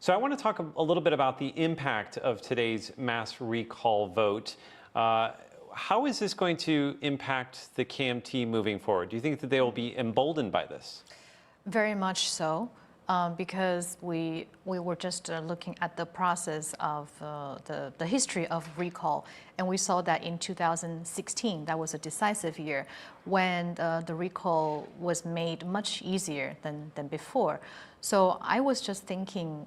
So I want to talk a little bit about the impact of today's mass recall vote. How is this going to impact the KMT moving forward? Do you think that they will be emboldened by this? Very much so, because we were just looking at the process of the history of recall, and we saw that in 2016, that was a decisive year when the recall was made much easier than before. So I was just thinking,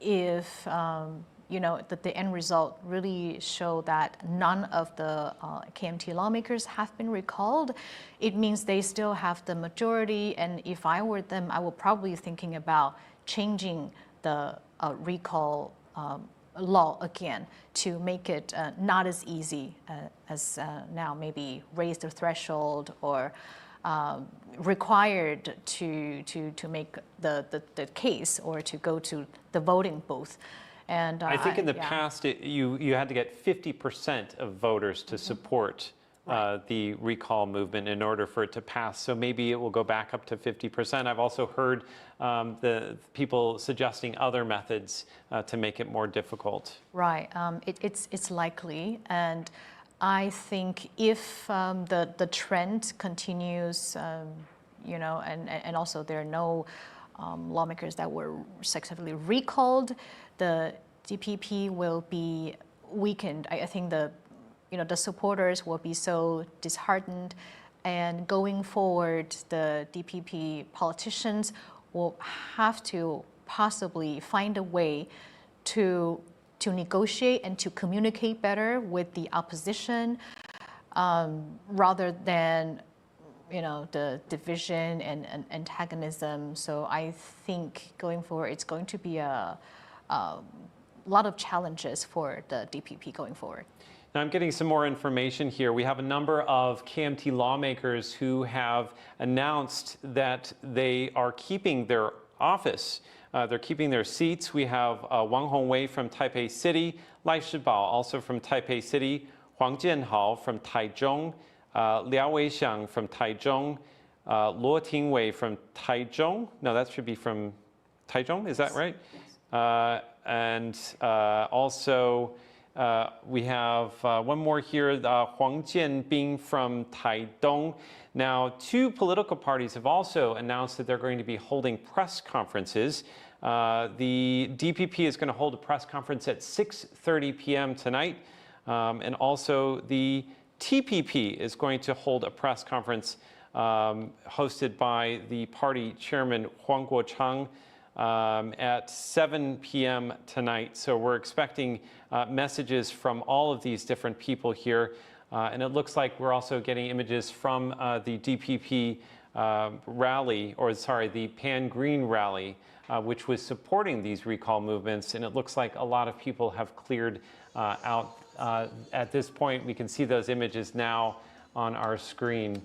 if that the end result really show that none of the KMT lawmakers have been recalled, it means they still have the majority. And if I were them, I would probably thinking about changing the recall law again to make it not as easy as now, maybe raise the threshold or required to make the case or to go to the voting booth. And I think in the past, you had to get 50% of voters to support the recall movement in order for it to pass. So maybe it will go back up to 50%. I've also heard the people suggesting other methods to make it more difficult. Right. It's likely. And I think if the trend continues, and also there are no lawmakers that were successfully recalled, the DPP will be weakened. I think the supporters will be so disheartened, and going forward, the DPP politicians will have to possibly find a way to negotiate and to communicate better with the opposition, rather than the division and antagonism. So I think going forward, it's going to be a lot of challenges for the DPP going forward. Now I'm getting some more information here. We have a number of KMT lawmakers who have announced that they are keeping their office. They're keeping their seats. We have Wang Hongwei from Taipei City, Lai Shibao also from Taipei City, Huang Jianhao from Taichung, Liao Weixiang from Taichung, Luo Tingwei from Taichung. No, that should be from Taichung, is that right? Yes. And also we have one more here, Huang Jianbing from Taidong. Now, two political parties have also announced that they're going to be holding press conferences. The DPP is going to hold a press conference at 6:30 p.m. tonight, and also the TPP is going to hold a press conference hosted by the party chairman Huang Guochang at 7 p.m. tonight. So we're expecting messages from all of these different people here. And it looks like we're also getting images from the DPP rally, or sorry, the Pan-Green rally, which was supporting these recall movements. And it looks like a lot of people have cleared out. At this point, we can see those images now on our screen.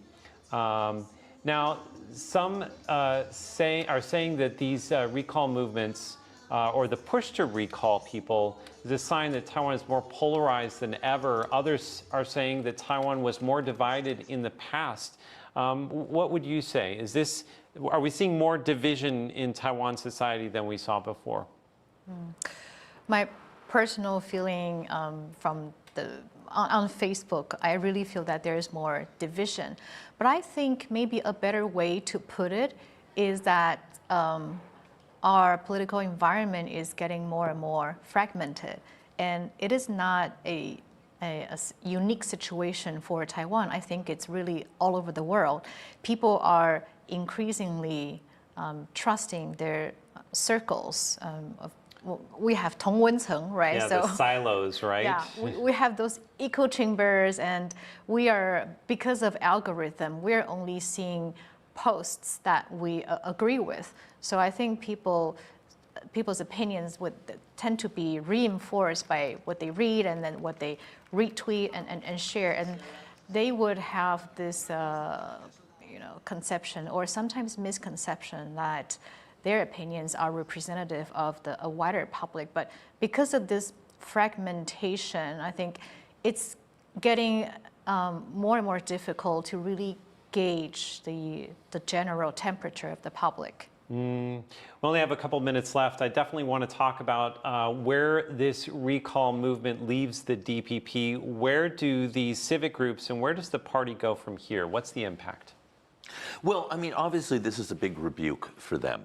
Now, some are saying that these recall movements, or the push to recall people, is a sign that Taiwan is more polarized than ever. Others are saying that Taiwan was more divided in the past. What would you say? Are we seeing more division in Taiwan society than we saw before? My personal feeling on Facebook, I really feel that there is more division. But I think maybe a better way to put it is that our political environment is getting more and more fragmented. And it is not a unique situation for Taiwan. I think it's really all over the world. People are increasingly trusting their circles we have 同温层, right? Yeah, the silos, right? Yeah, we have those echo chambers, and we are, because of algorithm, we're only seeing posts that we agree with. So I think people's opinions would tend to be reinforced by what they read and then what they retweet and share, and they would have this conception or sometimes misconception that their opinions are representative of a wider public. But because of this fragmentation, I think it's getting more and more difficult to really gauge the general temperature of the public. We only have a couple minutes left. I definitely want to talk about where this recall movement leaves the DPP. Where do these civic groups and where does the party go from here? What's the impact? Well, I mean, obviously this is a big rebuke for them.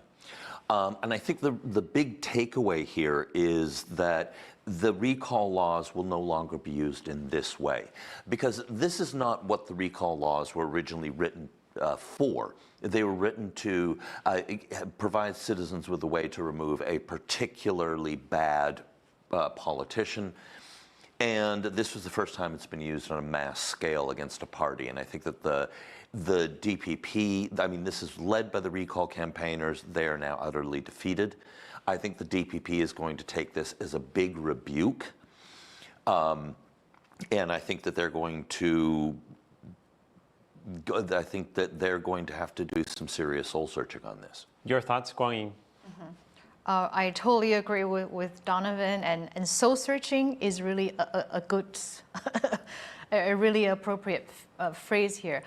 And I think the big takeaway here is that the recall laws will no longer be used in this way, because this is not what the recall laws were originally written for. They were written to provide citizens with a way to remove a particularly bad politician. And this was the first time it's been used on a mass scale against a party. And I think that the DPP, I mean, this is led by the recall campaigners. They are now utterly defeated. I think the DPP is going to take this as a big rebuke. And I think that they're going to have to do some serious soul searching on this. Your thoughts, Guang Ying? I totally agree with Donovan, and soul searching is really a good, a really appropriate phrase here.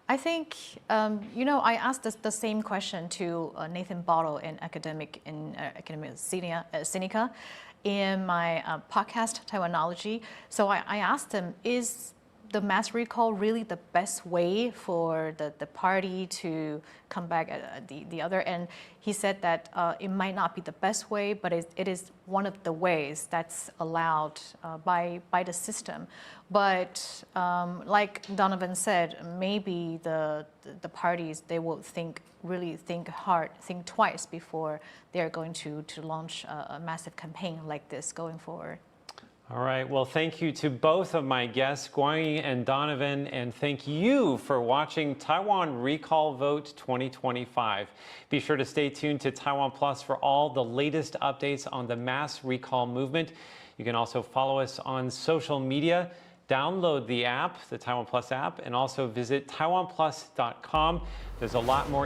I think, I asked the same question to Nathan Bottle in Academic Sinica in my podcast, Taiwanology. So I asked him, is the mass recall really the best way for the party to come back at the other end? He said that it might not be the best way, but it is one of the ways that's allowed by the system. But like Donovan said, maybe the parties, they will really think hard, think twice before they're going to launch a massive campaign like this going forward. All right. Well, thank you to both of my guests, Guang Ying and Donovan, and thank you for watching Taiwan Recall Vote 2025. Be sure to stay tuned to Taiwan Plus for all the latest updates on the mass recall movement. You can also follow us on social media. Download the app, the Taiwan Plus app, and also visit TaiwanPlus.com. There's a lot more information